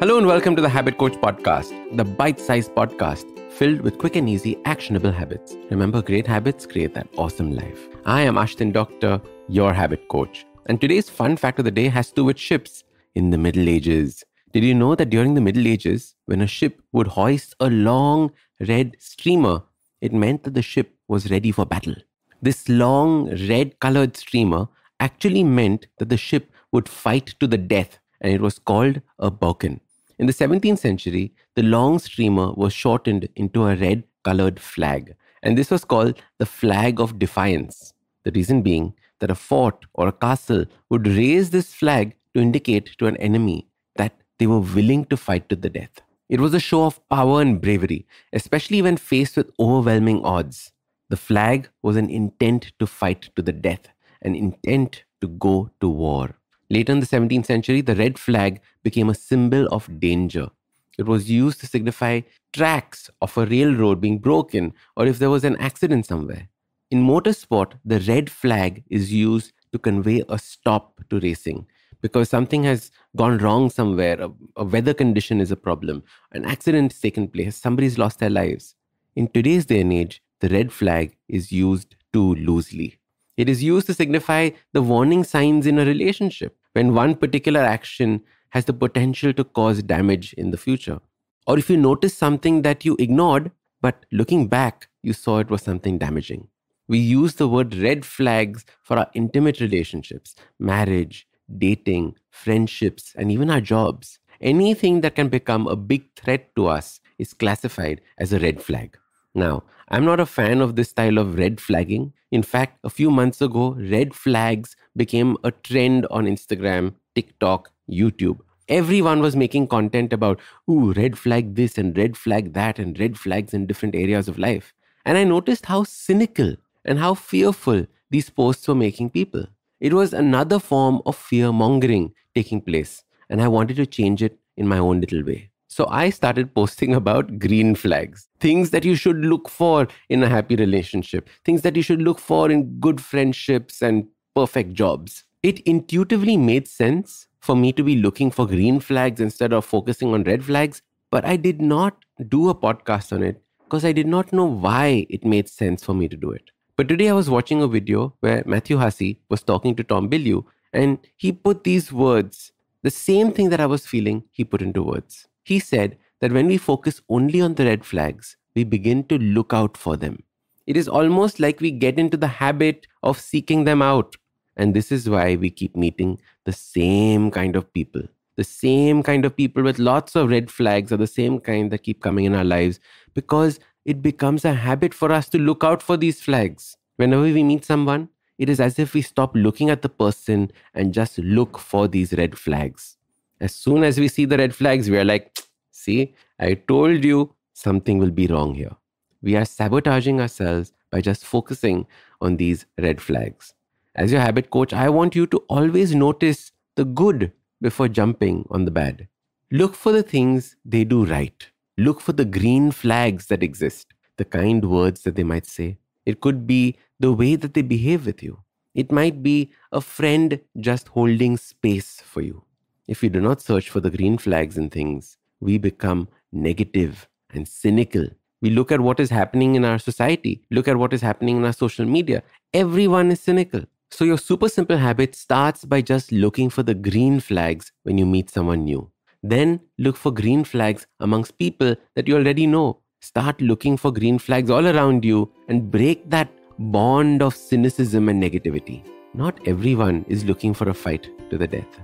Hello and welcome to the Habit Coach Podcast, the bite-sized podcast filled with quick and easy actionable habits. Remember, great habits create that awesome life. I am Ashdin Doctor, your habit coach. And today's fun fact of the day has to do with ships in the Middle Ages. Did you know that during the Middle Ages, when a ship would hoist a long red streamer, it meant that the ship was ready for battle? This long red-colored streamer actually meant that the ship would fight to the death, and it was called a Birkin. In the 17th century, the long streamer was shortened into a red-colored flag, and this was called the flag of defiance. The reason being that a fort or a castle would raise this flag to indicate to an enemy that they were willing to fight to the death. It was a show of power and bravery, especially when faced with overwhelming odds. The flag was an intent to fight to the death, an intent to go to war. Later in the 17th century, the red flag became a symbol of danger. It was used to signify tracks of a railroad being broken or if there was an accident somewhere. In motorsport, the red flag is used to convey a stop to racing because something has gone wrong somewhere, a weather condition is a problem, an accident has taken place, somebody's lost their lives. In today's day and age, the red flag is used too loosely. It is used to signify the warning signs in a relationship when one particular action has the potential to cause damage in the future. Or if you notice something that you ignored, but looking back, you saw it was something damaging. We use the word red flags for our intimate relationships, marriage, dating, friendships, and even our jobs. Anything that can become a big threat to us is classified as a red flag. Now, I'm not a fan of this style of red flagging. In fact, a few months ago, red flags became a trend on Instagram, TikTok, YouTube. Everyone was making content about, red flag this and red flag that and red flags in different areas of life. And I noticed how cynical and how fearful these posts were making people. It was another form of fear-mongering taking place, and I wanted to change it in my own little way. So I started posting about green flags, things that you should look for in a happy relationship, things that you should look for in good friendships and perfect jobs. It intuitively made sense for me to be looking for green flags instead of focusing on red flags, but I did not do a podcast on it because I did not know why it made sense for me to do it. But today I was watching a video where Matthew Hussey was talking to Tom Bilyeu, and he put these words, the same thing that I was feeling, he put into words. He said that when we focus only on the red flags, we begin to look out for them. It is almost like we get into the habit of seeking them out. And this is why we keep meeting the same kind of people. The same kind of people with lots of red flags are the same kind that keep coming in our lives because it becomes a habit for us to look out for these flags. Whenever we meet someone, it is as if we stop looking at the person and just look for these red flags. As soon as we see the red flags, we are like, see, I told you something will be wrong here. We are sabotaging ourselves by just focusing on these red flags. As your habit coach, I want you to always notice the good before jumping on the bad. Look for the things they do right. Look for the green flags that exist, the kind words that they might say. It could be the way that they behave with you. It might be a friend just holding space for you. If we do not search for the green flags in things, we become negative and cynical. We look at what is happening in our society. Look at what is happening in our social media. Everyone is cynical. So your super simple habit starts by just looking for the green flags when you meet someone new. Then look for green flags amongst people that you already know. Start looking for green flags all around you and break that bond of cynicism and negativity. Not everyone is looking for a fight to the death.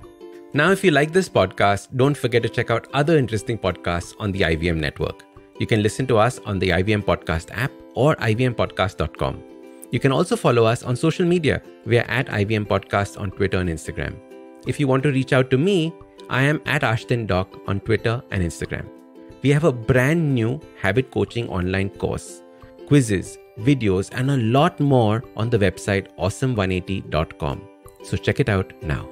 Now, if you like this podcast, don't forget to check out other interesting podcasts on the IVM network. You can listen to us on the IVM Podcast app or ivmpodcast.com. You can also follow us on social media. We are at IVM Podcast on Twitter and Instagram. If you want to reach out to me, I am at Ashdin Doc on Twitter and Instagram. We have a brand new habit coaching online course, quizzes, videos, and a lot more on the website awesome180.com. So check it out now.